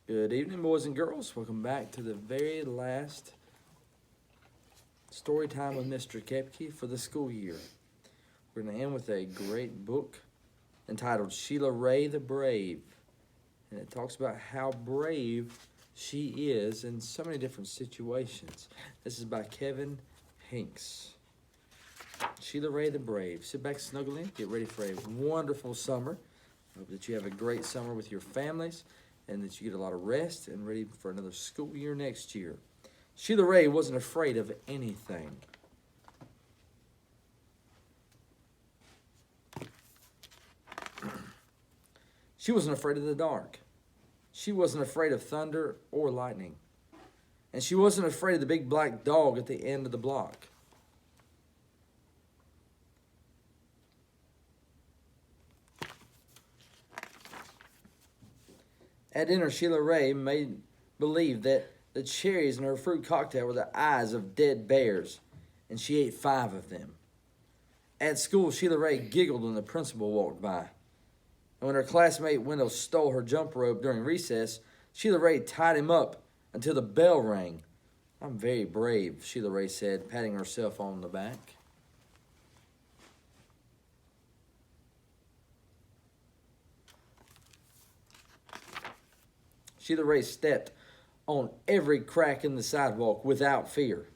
Good evening, boys and girls. Welcome back to the very last story time with Mr. Kepke for the school year. We're going to end with a great book entitled Sheila Rae the Brave. And it talks about how brave she is in so many different situations. This is by Kevin Hanks. Sheila Rae the Brave. Sit back, snuggle in, get ready for a wonderful summer. I hope that you have a great summer with your families and that you get a lot of rest and ready for another school year next year. Sheila Rae wasn't afraid of anything. She wasn't afraid of the dark. She wasn't afraid of thunder or lightning. And she wasn't afraid of the big black dog at the end of the block. At dinner, Sheila Rae made believe that the cherries in her fruit cocktail were the eyes of dead bears, and she ate 5 of them. At school, Sheila Rae giggled when the principal walked by. And when her classmate Wendell stole her jump rope during recess, Sheila Rae tied him up until the bell rang. "I'm very brave," Sheila Rae said, patting herself on the back. Sheila Rae stepped on every crack in the sidewalk without fear.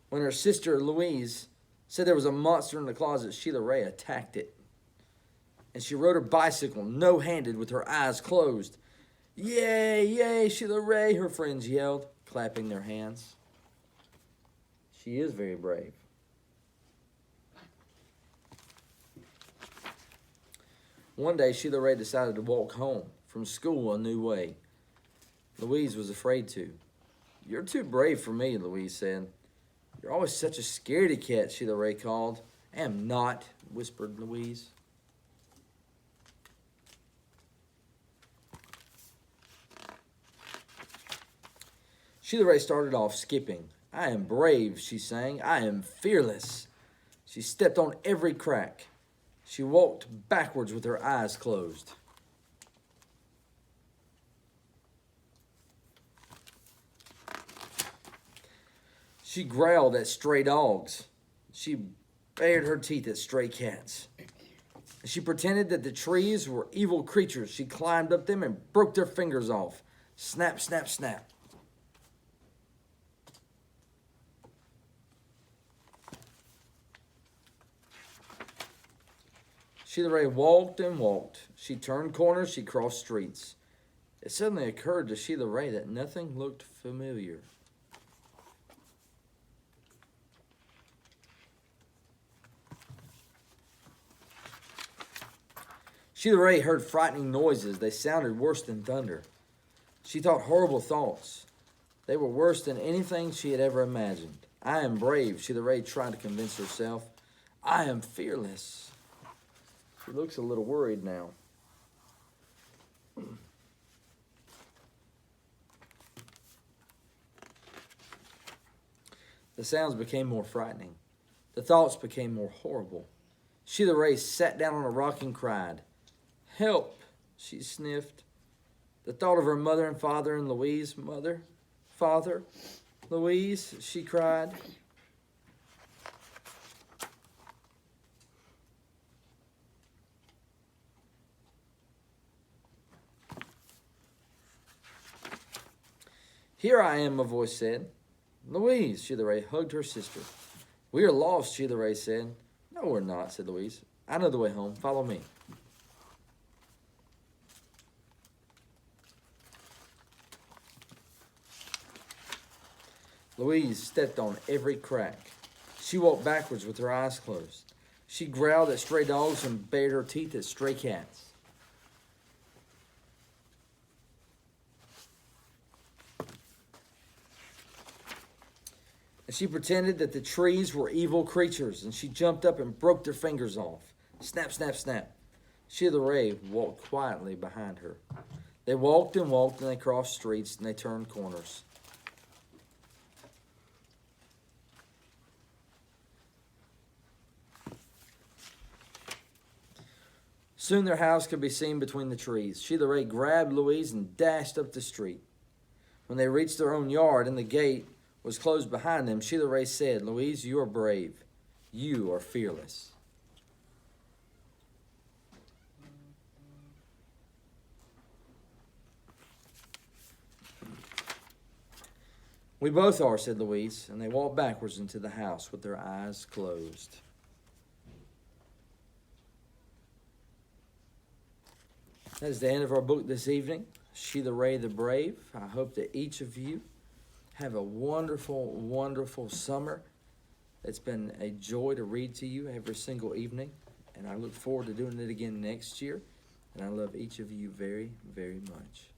When her sister Louise said there was a monster in the closet, Sheila Rae attacked it. And she rode her bicycle no-handed with her eyes closed. "Yay, yay, Sheila Rae," her friends yelled, clapping their hands. She is very brave. One day, Sheila Rae decided to walk home from school a new way. Louise was afraid to. "You're too brave for me," Louise said. "You're always such a scaredy cat," Sheila Rae called. "I am not," whispered Louise. Sheila Rae started off skipping. "I am brave," she sang. "I am fearless." She stepped on every crack. She walked backwards with her eyes closed. She growled at stray dogs. She bared her teeth at stray cats. She pretended that the trees were evil creatures. She climbed up them and broke their fingers off. Snap, snap, snap. Sheila Rae walked and walked. She turned corners. She crossed streets. It suddenly occurred to Sheila Rae that nothing looked familiar. Sheila Rae heard frightening noises. They sounded worse than thunder. She thought horrible thoughts. They were worse than anything she had ever imagined. "I am brave," Sheila Rae tried to convince herself. "I am fearless." She looks a little worried now. The sounds became more frightening. The thoughts became more horrible. Sheila Rae sat down on a rock and cried. "Help," she sniffed. The thought of her mother and father and Louise. "Mother, father, Louise," she cried. "Here I am," a voice said. "Louise," Sheila Rae hugged her sister. "We are lost," Sheila Rae said. "No, we're not," said Louise. "I know the way home. Follow me." Louise stepped on every crack. She walked backwards with her eyes closed. She growled at stray dogs and bared her teeth at stray cats. And she pretended that the trees were evil creatures, and she jumped up and broke their fingers off. Snap, snap, snap. Sheila Rae walked quietly behind her. They walked and walked, and they crossed streets, and they turned corners. Soon their house could be seen between the trees. Sheila Rae grabbed Louise and dashed up the street. When they reached their own yard and the gate was closed behind them, Sheila Rae said, "Louise, you are brave. You are fearless." "We both are," said Louise, and they walked backwards into the house with their eyes closed. That is the end of our book this evening, Sheila Rae the Brave. I hope that each of you have a wonderful, wonderful summer. It's been a joy to read to you every single evening, and I look forward to doing it again next year. And I love each of you very, very much.